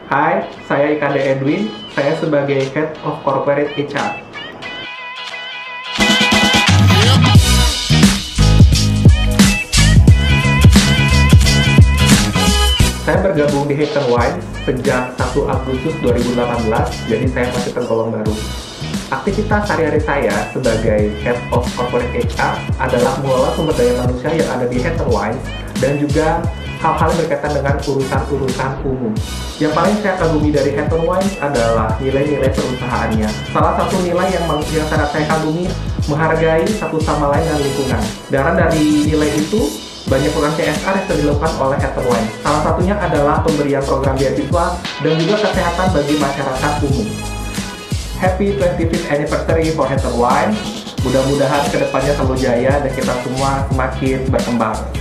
Hai, saya Ikade Edwin. Saya sebagai Head of Corporate HR. Saya bergabung di Haton Wines sejak 1 Agustus 2018, jadi saya masih tergolong baru. Aktivitas sehari-hari saya sebagai Head of Corporate HR adalah mengelola sumber daya manusia yang ada di Haton Wines dan juga hal-hal yang berkaitan dengan urusan-urusan umum. Yang paling saya kagumi dari Haton Wines adalah nilai-nilai perusahaannya. Salah satu nilai yang sangat saya kagumi, menghargai satu sama lain dan lingkungan. Dan dari nilai itu, banyak program CSR yang dilakukan oleh Haton Wines. Salah satunya adalah pemberian program beasiswa dan juga kesehatan bagi masyarakat umum. Happy 25th anniversary for Haton Wines. Mudah-mudahan kedepannya selalu jaya dan kita semua semakin berkembang.